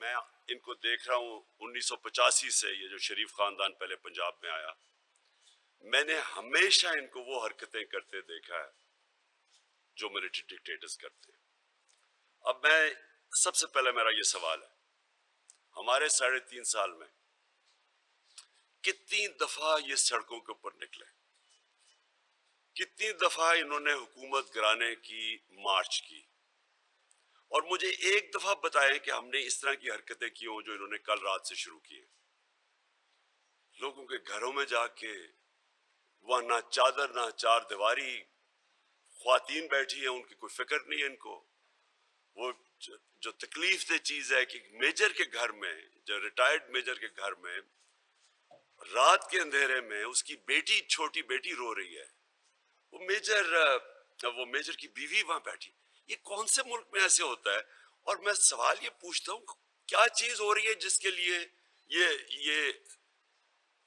میں ان کو دیکھ رہا ہوں 1985 سے، یہ جو شریف خاندان پہلے پنجاب میں آیا، میں نے ہمیشہ ان کو وہ حرکتیں کرتے دیکھا ہے جو ملٹری ڈکٹیٹرز کرتے ہیں۔ اب میں سب سے پہلے میرا یہ سوال ہے، ہمارے 3.5 سال میں کتنی دفعہ یہ سڑکوں کے اوپر نکلے، کتنی دفعہ انہوں نے حکومت گرانے کی مارچ کی، اور مجھے ایک دفعہ بتائیں کہ ہم نے اس طرح کی حرکتیں کی ہوں جو انہوں نے کل رات سے شروع کی ہیں۔ لوگوں کے گھروں میں جا کے وہاں نہ چادر نہ چار دیواری، خواتین بیٹھی ہیں، ان کی کوئی فکر نہیں ہے ان کو۔ وہ جو تکلیف دہ چیز ہے کہ میجر کے گھر میں، جو ریٹائرڈ میجر کے گھر میں رات کے اندھیرے میں اس کی بیٹی، چھوٹی بیٹی رو رہی ہے، وہ میجر کی بیوی وہاں بیٹھی۔ یہ کون سے ملک میں ایسے ہوتا ہے؟ اور میں سوال یہ پوچھتا ہوں، کیا چیز ہو رہی ہے جس کے لیے یہ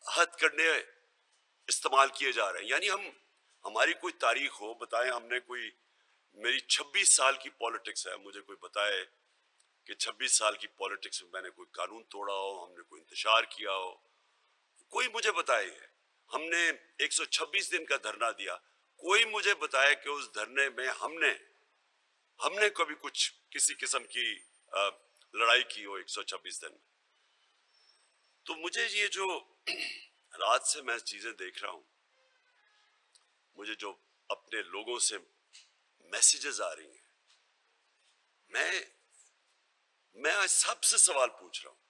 حد کرنے استعمال کیے جا رہے ہیں؟ یعنی ہماری کوئی تاریخ ہو، بتائیں ہم نے کوئی، میری 26 سال کی پولیٹکس ہے، مجھے کوئی بتائے کہ 26 سال کی پولیٹکس میں میں نے کوئی قانون توڑا ہو، ہم نے کوئی انتشار کیا ہو، کوئی مجھے بتائے۔ ہم نے 126 دن کا دھرنا دیا، کوئی مجھے بتائے کہ اس دھرنے میں ہم نے کبھی کچھ کسی قسم کی لڑائی کی ہو 126 دن میں۔ تو مجھے یہ جو رات سے میں چیزیں دیکھ رہا ہوں، مجھے جو اپنے لوگوں سے میسیجز آ رہی ہیں، میں آج سب سے سوال پوچھ رہا ہوں،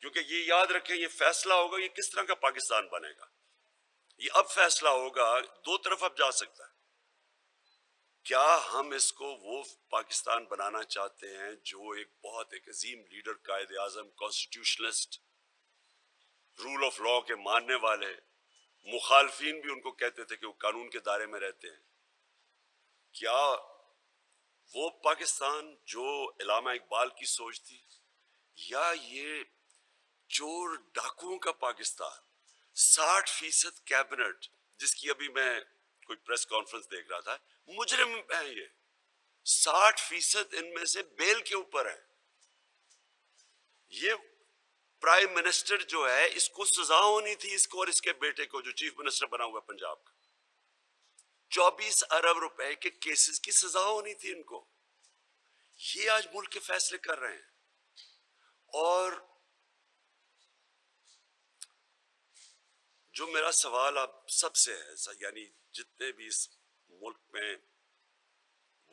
کیونکہ یہ یاد رکھیں، یہ فیصلہ ہوگا یہ کس طرح کا پاکستان بنے گا۔ یہ اب فیصلہ ہوگا، دو طرف اب جا سکتا ہے۔ کیا ہم اس کو وہ پاکستان بنانا چاہتے ہیں جو ایک عظیم leader, Quaid Azam, کانسٹیٹیوشنلسٹ، role of law کے ماننے والے، مخالفین بھی ان کو کہتے تھے کہ وہ قانون کے دائرے میں رہتے ہیں؟ کیا وہ پاکستان جو علامہ اقبال کی سوچ تھی، یا یہ چور ڈاکوؤں کا پاکستان؟ 60% کیبنٹ، جس کی ابھی میں کوئی پریس کانفرنس دیکھ رہا تھا، مجرم ہیں یہ، 60% ان میں سے بیل کے اوپر ہیں۔ یہ پرائم منسٹر جو ہے، اس کو سزا ہونی تھی، اس کو اور اس کے بیٹے کو جو چیف منسٹر بنا ہوا پنجاب کا، 24 ارب روپے کے کیسز کی سزا ہونی تھی ان کو۔ یہ آج ملک کے فیصلے کر رہے ہیں۔ اور جو میرا سوال آپ سب سے ہے، یعنی جتنے بھی اس ملک میں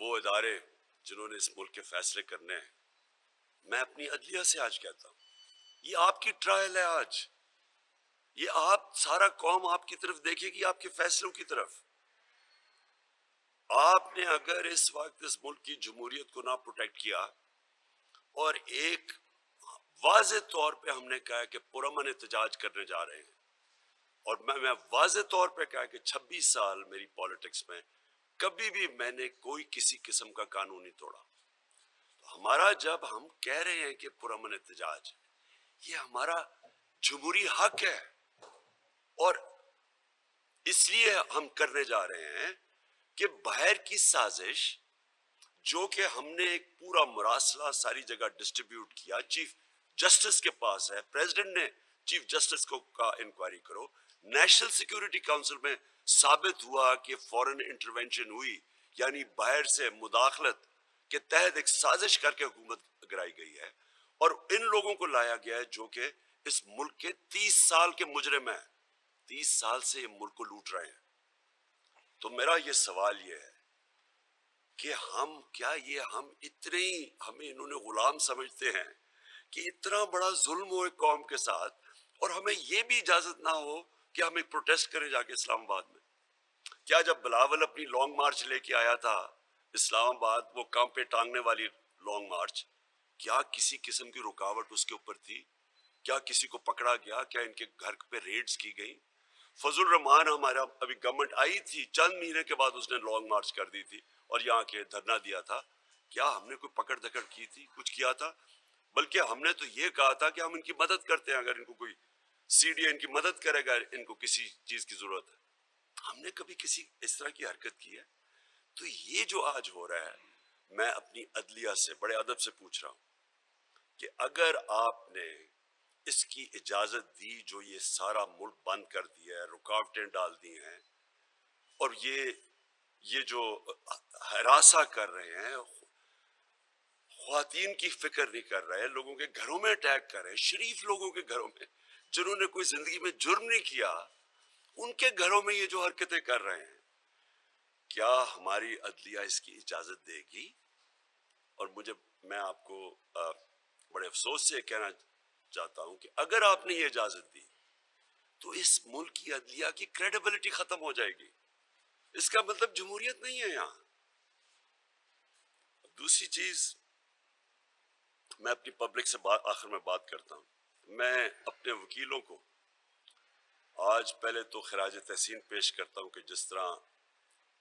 وہ ادارے جنہوں نے اس ملک کے فیصلے کرنے ہیں، میں اپنی عدلیہ سے آج کہتا ہوں، یہ آپ کی ٹرائل ہے آج، یہ آپ سارا قوم آپ کی طرف دیکھے گی، آپ کے فیصلوں کی طرف۔ آپ نے اگر اس وقت اس ملک کی جمہوریت کو نہ پروٹیکٹ کیا، اور ایک واضح طور پہ ہم نے کہا کہ پرامن احتجاج کرنے جا رہے ہیں، اور میں واضح طور پہ کہا کہ 26 سال میری پالیٹکس میں کبھی بھی میں نے کوئی کسی قسم کا قانون نہیں توڑا۔ تو ہمارا جب ہم کہہ رہے ہیں کہ پرامن احتجاج، یہ ہمارا جمہوری حق ہے، اور اس لیے ہم کرنے جا رہے ہیں کہ باہر کی سازش جو کہ ہم نے ایک پورا مراسلہ ساری جگہ ڈسٹریبیوٹ کیا، چیف جسٹس کے پاس ہے، پریزیڈنٹ نے چیف جسٹس کو کہا انکوائری کرو، نیشنل سیکیورٹی کونسل میں ثابت ہوا کہ فورن انٹرونشن ہوئی، یعنی باہر سے مداخلت کے تحت ایک سازش کر کے حکومت گرائی گئی ہے، اور ان لوگوں کو لایا گیا ہے جو کہ اس ملک کے 30 سال کے مجرم ہیں، 30 سال سے یہ ملک کو لوٹ رہے ہیں۔ تو میرا یہ سوال یہ ہے کہ ہمیں انہوں نے غلام سمجھتے ہیں کہ اتنا بڑا ظلم ہو ایک قوم کے ساتھ، اور ہمیں یہ بھی اجازت نہ ہو کہ ہم ایک پروٹیسٹ کریں جا کے اسلام آباد میں؟ کیا جب بلاول اپنی لانگ مارچ لے کے آیا تھا اسلام آباد، وہ کام پہ ٹانگنے والی لانگ مارچ، کیا کسی قسم کی رکاوٹ اس کے اوپر تھی؟ کیا کسی کو پکڑا گیا؟ کیا ان کے گھر پہ ریڈز کی گئی؟ فضل الرحمان، ہمارا ابھی گورنمنٹ آئی تھی، چند مہینے کے بعد اس نے لانگ مارچ کر دی تھی اور یہاں کے دھرنا دیا تھا، کیا ہم نے کوئی پکڑ دکڑ کی تھی، کچھ کیا تھا؟ بلکہ ہم نے تو یہ کہا تھا کہ ہم ان کی مدد کرتے ہیں، اگر ان کو کوئی سی ڈی ان کی مدد کرے گا، ان کو کسی چیز کی ضرورت ہے۔ ہم نے کبھی کسی اس طرح کی حرکت کی ہے؟ تو یہ جو آج ہو رہا ہے، میں اپنی عدلیہ سے بڑے ادب سے پوچھ رہا ہوں کہ اگر آپ نے اس کی اجازت دی جو یہ سارا ملک بند کر دیا ہے، رکاوٹیں ڈال دی ہیں، اور یہ جو ہراساں کر رہے ہیں، خواتین کی فکر نہیں کر رہے، لوگوں کے گھروں میں اٹیک کر رہے ہیں، شریف لوگوں کے گھروں میں جنہوں نے کوئی زندگی میں جرم نہیں کیا، ان کے گھروں میں یہ جو حرکتیں کر رہے ہیں، کیا ہماری عدلیہ اس کی اجازت دے گی؟ اور میں آپ کو بڑے افسوس سے کہنا چاہتا ہوں کہ اگر آپ نے یہ اجازت دی تو اس ملک کی عدلیہ کی کریڈیبلٹی ختم ہو جائے گی. اس کا مطلب جمہوریت نہیں ہے یہاں. دوسری چیز، میں اپنی پبلک سے آخر میں بات کرتا ہوں. میں اپنے وکیلوں کو آج پہلے تو خراج تحسین پیش کرتا ہوں کہ جس طرح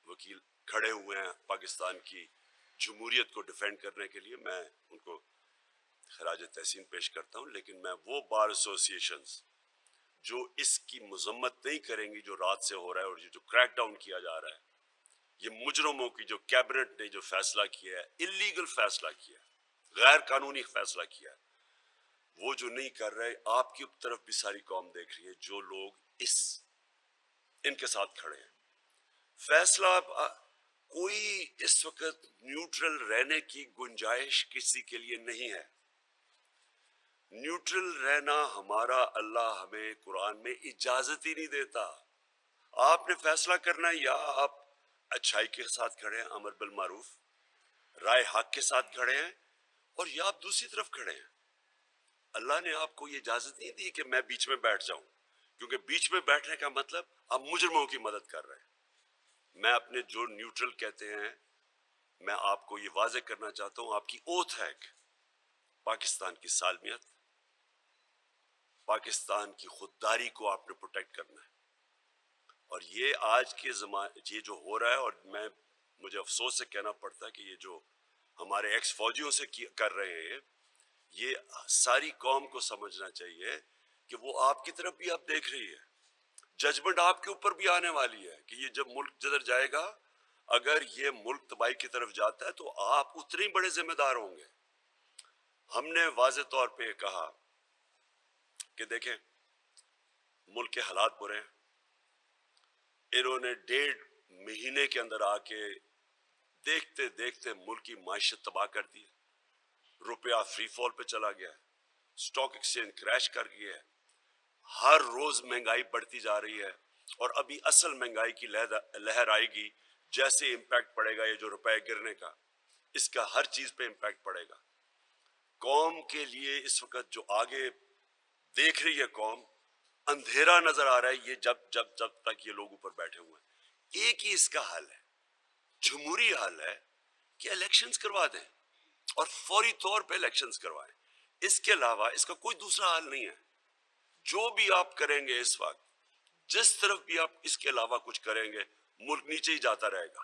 وکیل کھڑے ہوئے ہیں پاکستان کی جمہوریت کو ڈیفینڈ کرنے کے لیے، میں ان کو خراج تحسین پیش کرتا ہوں. لیکن میں وہ بار ایسوسیشنز جو اس کی مذمت نہیں کریں گی جو رات سے ہو رہا ہے اور یہ جو کریک ڈاؤن کیا جا رہا ہے، یہ مجرموں کی جو کیبنٹ نے جو فیصلہ کیا ہے، اللیگل فیصلہ کیا ہے، غیر قانونی فیصلہ کیا ہے، وہ جو نہیں کر رہے، آپ کی طرف بھی ساری قوم دیکھ رہی ہے جو لوگ ان کے ساتھ کھڑے ہیں. فیصلہ کوئی اس وقت نیوٹرل رہنے کی گنجائش کسی کے لیے نہیں ہے. نیوٹرل رہنا ہمارا اللہ ہمیں قرآن میں اجازت ہی نہیں دیتا. آپ نے فیصلہ کرنا ہے، یا آپ اچھائی کے ساتھ کھڑے ہیں، امر بالمعروف رائے حق کے ساتھ کھڑے ہیں، اور یا آپ دوسری طرف کھڑے ہیں. اللہ نے آپ کو یہ اجازت نہیں دی کہ میں بیچ میں بیٹھ جاؤں، کیونکہ بیچ میں بیٹھنے کا مطلب آپ مجرموں کی مدد کر رہے ہیں. میں اپنے جو نیوٹرل کہتے ہیں، میں آپ کو یہ واضح کرنا چاہتا ہوں، آپ کی اوتھ ہے کہ پاکستان کی سالمیت، پاکستان کی خودداری کو آپ نے پروٹیکٹ کرنا ہے. اور یہ آج کے زمانے یہ جو ہو رہا ہے، اور مجھے افسوس سے کہنا پڑتا ہے کہ یہ جو ہمارے ایکس فوجیوں سے کر رہے ہیں، یہ ساری قوم کو سمجھنا چاہیے کہ وہ آپ کی طرف بھی آپ دیکھ رہی ہے. ججمنٹ آپ کے اوپر بھی آنے والی ہے کہ یہ جب ملک جدھر جائے گا، اگر یہ ملک تباہی کی طرف جاتا ہے تو آپ اتنے بڑے ذمہ دار ہوں گے. ہم نے واضح طور پہ یہ کہا کہ دیکھیں ملک کے حالات برے ہیں. انہوں نے 1.5 مہینے کے اندر آ کے دیکھتے دیکھتے ملک کی معیشت تباہ کر دی. روپیہ فری فال پہ چلا گیا ہے، سٹاک ایکسچینج کریش کر گیا ہے، ہر روز مہنگائی بڑھتی جا رہی ہے. اور ابھی اصل مہنگائی کی لہر آئے گی جیسے امپیکٹ پڑے گا یہ جو روپے گرنے کا، اس کا ہر چیز پہ امپیکٹ پڑے گا. قوم کے لیے اس وقت جو آگے دیکھ رہی ہے قوم، اندھیرا نظر آ رہا ہے. یہ جب تک یہ لوگ اوپر بیٹھے ہوئے ہیں، ایک ہی اس کا حل ہے، جمہوری حل ہے کہ الیکشنز کروا دیں اور فوری طور پہ الیکشنز کروائیں. اس کے علاوہ اس کا کوئی دوسرا حل نہیں ہے. جو بھی آپ کریں گے اس وقت، جس طرف بھی آپ اس کے علاوہ کچھ کریں گے، ملک نیچے ہی جاتا رہے گا.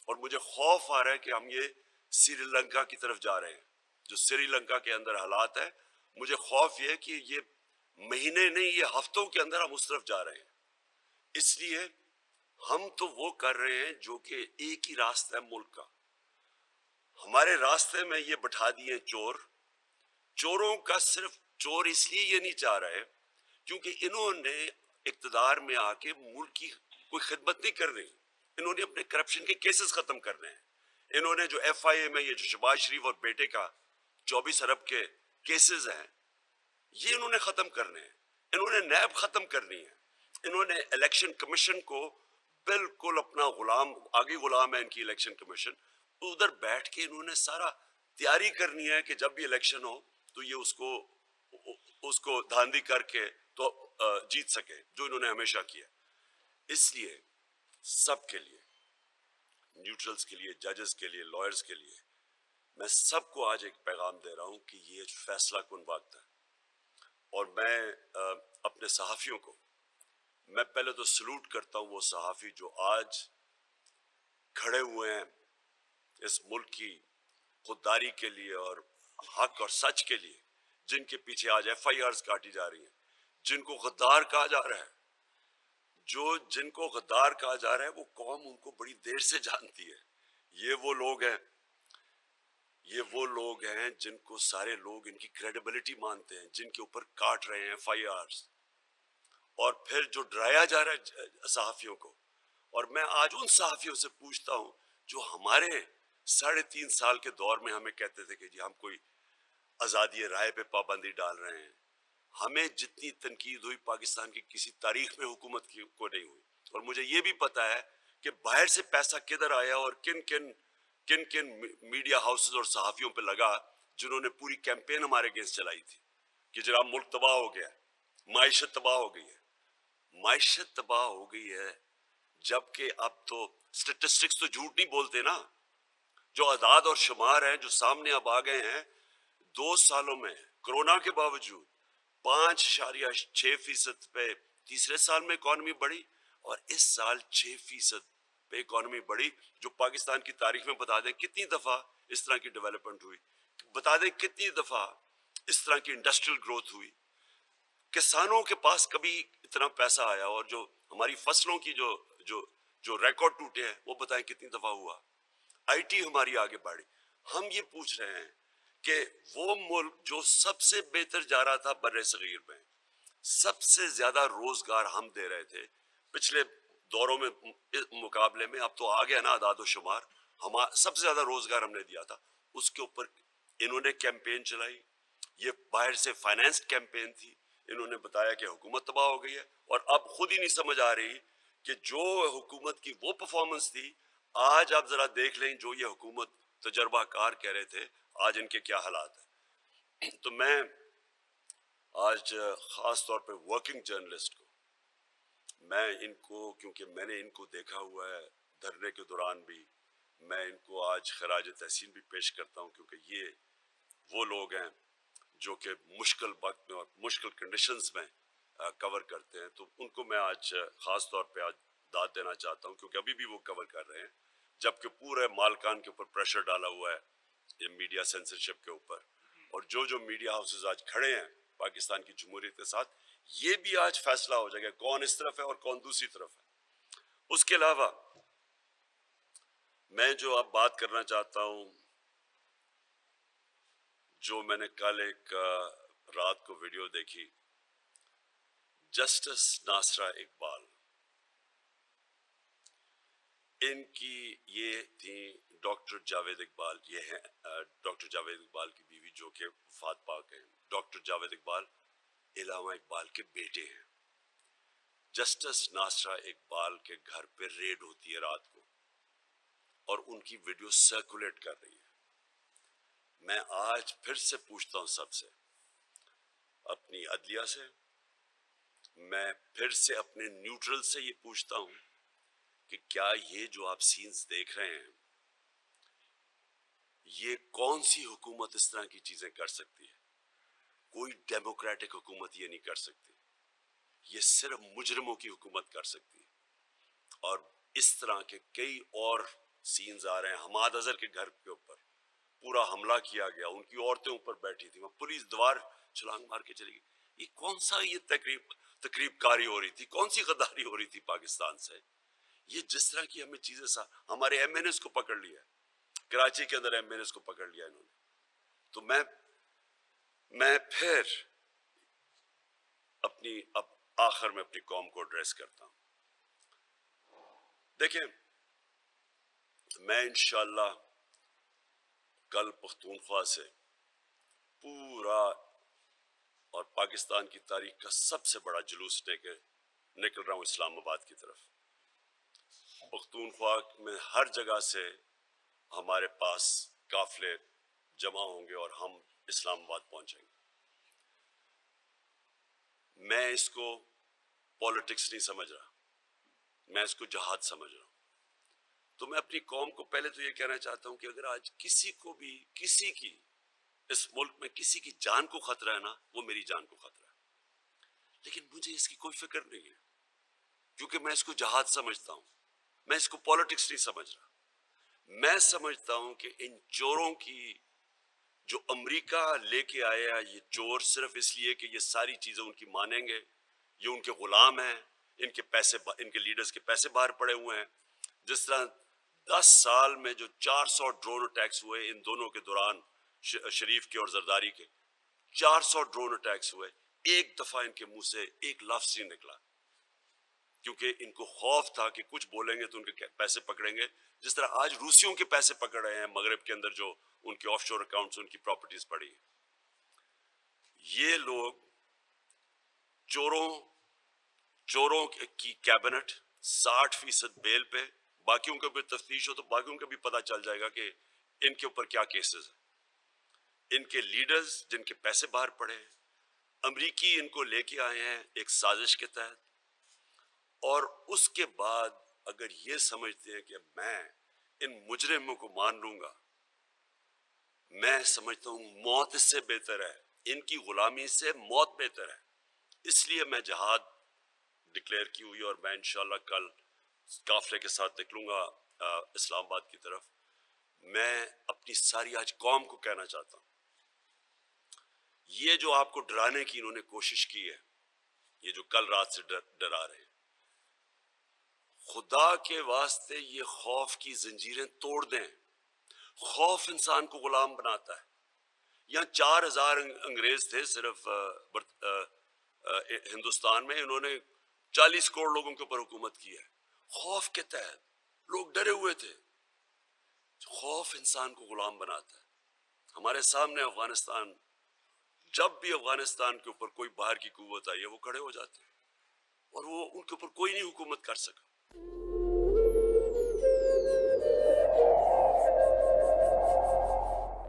اور مجھے خوف آ رہا ہے کہ ہم یہ سری لنکا کی طرف جا رہے ہیں. جو سری لنکا کے اندر حالات ہے، مجھے خوف یہ ہے کہ یہ مہینے نہیں، یہ ہفتوں کے اندر ہم اس طرف جا رہے ہیں. اس لیے ہم تو وہ کر رہے ہیں جو کہ ایک ہی راستہ ہے ملک کا. ہمارے راستے میں یہ بٹھا دیے چور. چوروں کا صرف چور اس لیے یہ نہیں چاہ رہے کیونکہ انہوں نے اقتدار میں آ کے ملک کی کوئی خدمت نہیں کر رہی. انہوں نے اپنے کرپشن کے کیسز ختم کرنے ہیں. انہوں نے جو ایف آئی اے میں یہ جو شہباز شریف اور بیٹے کا 24 ارب کے کیسز ہیں، یہ انہوں نے ختم کرنے ہیں. انہوں نے نیب ختم کرنی ہے. انہوں نے الیکشن کمیشن کو بالکل اپنا غلام، آگے غلام ہے ان کی الیکشن کمیشن. ادھر بیٹھ کے انہوں نے سارا تیاری کرنی ہے کہ جب بھی الیکشن ہو تو یہ اس کو دھاندلی کر کے تو جیت سکے، جو انہوں نے ہمیشہ کیا. اس لیے سب کے لیے، نیوٹرلز کے لیے، ججز کے لیے، لائرز کے لیے، میں سب کو آج ایک پیغام دے رہا ہوں کہ یہ فیصلہ کن وقت ہے. اور میں اپنے صحافیوں کو، میں پہلے تو سلوٹ کرتا ہوں وہ صحافی جو آج کھڑے ہوئے ہیں اس ملک کی خودداری کے لیے اور حق اور سچ کے لیے، جن کے پیچھے آج ایف آئی آرز کاٹی جا رہی ہیں، جن کو غدار کہا جا رہا ہے. جن کو غدار کہا جا رہا ہے وہ قوم ان کو بڑی دیر سے جانتی ہے. یہ وہ لوگ ہیں یہ وہ لوگ ہیں جن کو سارے لوگ ان کی کریڈیبلٹی مانتے ہیں، جن کے اوپر کاٹ رہے ہیں FIRs، اور پھر جو ڈرایا جا رہا ہے صحافیوں کو. اور میں آج ان صحافیوں سے پوچھتا ہوں جو ہمارے 3.5 سال کے دور میں ہمیں کہتے تھے کہ جی ہم کوئی آزادی رائے پہ پابندی ڈال رہے ہیں. ہمیں جتنی تنقید ہوئی پاکستان کی کسی تاریخ میں حکومت کو نہیں ہوئی. اور مجھے یہ بھی پتا ہے کہ باہر سے پیسہ کدھر آیا اور کن کن میڈیا ہاؤسز اور صحافیوں پہ لگا جنہوں نے پوری کیمپین ہمارے اگینسٹ چلائی تھی کہ جناب ملک تباہ ہو گیا، معیشت تباہ ہو گئی ہے. معیشت تباہ ہو گئی ہے جبکہ اب تو سٹیٹسٹکس تو جھوٹ نہیں بولتے نا. جو اعداد اور شمار ہیں جو سامنے اب آ گئے ہیں، 2 سالوں میں کرونا کے باوجود 5.6% پہ تیسرے سال میں اکانومی بڑھی، اور اس سال 6% پہ اکانومی بڑھی. جو پاکستان کی تاریخ میں بتا دیں کتنی دفعہ اس طرح کی ڈیولپمنٹ ہوئی، بتا دیں کتنی دفعہ اس طرح کی انڈسٹریل گروتھ ہوئی. کسانوں کے پاس کبھی اتنا پیسہ آیا، اور جو ہماری فصلوں کی جو ریکارڈ ٹوٹے ہیں وہ بتائیں کتنی دفعہ ہوا. آئی ٹی ہماری آگے بڑھی. ہم یہ پوچھ رہے ہیں کہ وہ ملک جو سب سے بہتر جا رہا تھا بر صغیر میں، سب سے زیادہ روزگار ہم دے رہے تھے پچھلے دوروں میں مقابلے میں، اب تو آ گیا نا اعداد و شمار، سب سے زیادہ روزگار ہم نے دیا تھا. اس کے اوپر انہوں نے کیمپین چلائی. یہ باہر سے فائنانس کیمپین تھی. انہوں نے بتایا کہ حکومت تباہ ہو گئی ہے، اور اب خود ہی نہیں سمجھ آ رہی کہ جو حکومت کی وہ پرفارمنس تھی، آج آپ ذرا دیکھ لیں جو یہ حکومت تجربہ کار کہہ رہے تھے آج ان کے کیا حالات ہیں. تو میں آج خاص طور پہ ورکنگ جرنلسٹ کو، میں ان کو، کیونکہ میں نے ان کو دیکھا ہوا ہے دھرنے کے دوران بھی، میں ان کو آج خراج تحسین بھی پیش کرتا ہوں، کیونکہ یہ وہ لوگ ہیں جو کہ مشکل وقت میں اور مشکل کنڈیشنز میں کور کرتے ہیں. تو ان کو میں آج خاص طور پہ آج داد دینا چاہتا ہوں، کیونکہ ابھی بھی وہ کور کر رہے ہیں جبکہ پورے مالکان کے اوپر پریشر ڈالا ہوا ہے یہ میڈیا سینسرشپ کے اوپر. اور جو میڈیا ہاؤسز آج کھڑے ہیں پاکستان کی جمہوریت کے ساتھ، یہ بھی آج فیصلہ ہو جائے گا کون اس طرف ہے اور کون دوسری طرف ہے. اس کے علاوہ میں جو اب بات کرنا چاہتا ہوں، جو میں نے کل ایک رات کو ویڈیو دیکھی، جسٹس ناصرہ اقبال، ان کی یہ تھی ڈاکٹر جاوید اقبال. یہ ہیں ڈاکٹر جاوید اقبال کی بیوی جو کہ وفات پاک ہیں. ڈاکٹر جاوید اقبال علامہ اقبال کے بیٹے ہیں. جسٹس ناصرہ اقبال کے گھر پہ ریڈ ہوتی ہے رات کو، اور ان کی ویڈیو سرکولیٹ کر رہی ہے. میں آج پھر سے پوچھتا ہوں سب سے، اپنی عدلیہ سے، میں پھر سے اپنے نیوٹرل سے یہ پوچھتا ہوں کہ کیا یہ جو آپ سینز دیکھ رہے ہیں، یہ کون سی حکومت اس طرح کی چیزیں کر سکتی ہے؟ کوئی ڈیموکریٹک حکومت یہ نہیں کر سکتی. یہ صرف مجرموں کی حکومت کر سکتی ہے. اور اس طرح کے کئی اور سینز آ رہے ہیں. حماد اظہر کے گھر کے اوپر پورا حملہ کیا گیا، ان کی عورتیں اوپر بیٹھی تھیں، وہ پولیس دیوار چھلانگ مار کے چلی گئی. یہ کون سا یہ تقریب کاری ہو رہی تھی؟ کون سی غداری ہو رہی تھی پاکستان سے؟ یہ جس طرح کی ہمیں چیزیں ہمارے ایم این ایس کو پکڑ لیا، کراچی کے اندر ایم این ایس کو پکڑ لیا انہوں نے. تو میں پھر اب آخر میں اپنی قوم کو ایڈریس کرتا ہوں. دیکھیں، میں انشاءاللہ کل پختونخوا سے پورا اور پاکستان کی تاریخ کا سب سے بڑا جلوس نکل رہا ہوں اسلام آباد کی طرف. پختونخوا میں ہر جگہ سے ہمارے پاس قافلے جمع ہوں گے اور ہم اسلام آباد پہنچیں گے. میں اس کو پالیٹکس نہیں سمجھ رہا، میں اس کو جہاد سمجھ رہا ہوں. تو میں اپنی قوم کو پہلے تو یہ کہنا چاہتا ہوں کہ اگر آج کسی کو بھی کسی کی اس ملک میں کسی کی جان کو خطرہ ہے نا، وہ میری جان کو خطرہ ہے. لیکن مجھے اس کی کوئی فکر نہیں ہے، کیونکہ میں اس کو جہاد سمجھتا ہوں. میں اس کو پالیٹکس نہیں سمجھ رہا. میں سمجھتا ہوں کہ ان چوروں کی جو امریکہ لے کے آیا، یہ چور صرف اس لیے کہ یہ ساری چیزیں ان کی مانیں گے، یہ ان کے غلام ہیں، ان کے لیڈرز کے پیسے باہر پڑے ہوئے ہیں. جس طرح 10 سال میں جو 400 ڈرون اٹیکس ہوئے ان دونوں کے دوران، شریف کے اور زرداری کے 400 ڈرون اٹیکس ہوئے، ایک دفعہ ان کے منہ سے ایک لفظ نہیں نکلا، کیونکہ ان کو خوف تھا کہ کچھ بولیں گے تو ان کے پیسے پکڑیں گے، جس طرح آج روسیوں کے پیسے پکڑ رہے ہیں مغرب کے اندر جو ان کے آف شور اکاؤنٹس، ان کی پراپرٹیز پڑی ہیں۔ یہ لوگ چوروں کی کیبنٹ 60% بیل پہ، باقیوں کا بھی تفتیش ہو تو باقیوں کا بھی پتہ چل جائے گا کہ ان کے اوپر کیا کیسز ہیں۔ ان کے لیڈرز جن کے پیسے باہر پڑے ہیں، امریکی ان کو لے کے آئے ہیں ایک سازش کے تحت، اور اس کے بعد اگر یہ سمجھتے ہیں کہ میں ان مجرموں کو مان لوں گا، میں سمجھتا ہوں موت اس سے بہتر ہے، ان کی غلامی سے موت بہتر ہے۔ اس لیے میں جہاد ڈکلیئر کی ہوئی، اور میں انشاءاللہ کل قافلے کے ساتھ نکلوں گا اسلام آباد کی طرف۔ میں اپنی ساری آج قوم کو کہنا چاہتا ہوں، یہ جو آپ کو ڈرانے کی انہوں نے کوشش کی ہے، یہ جو کل رات سے ڈرا رہے ہیں، خدا کے واسطے یہ خوف کی زنجیریں توڑ دیں۔ خوف انسان کو غلام بناتا ہے۔ یہاں 4000 انگریز تھے صرف ہندوستان میں، انہوں نے 40 کروڑ لوگوں کے اوپر حکومت کی ہے، خوف کے تحت۔ لوگ ڈرے ہوئے تھے۔ خوف انسان کو غلام بناتا ہے۔ ہمارے سامنے افغانستان، جب بھی افغانستان کے اوپر کوئی باہر کی قوت آئی ہے وہ کھڑے ہو جاتے ہیں، اور وہ ان کے اوپر کوئی نہیں حکومت کر سکا۔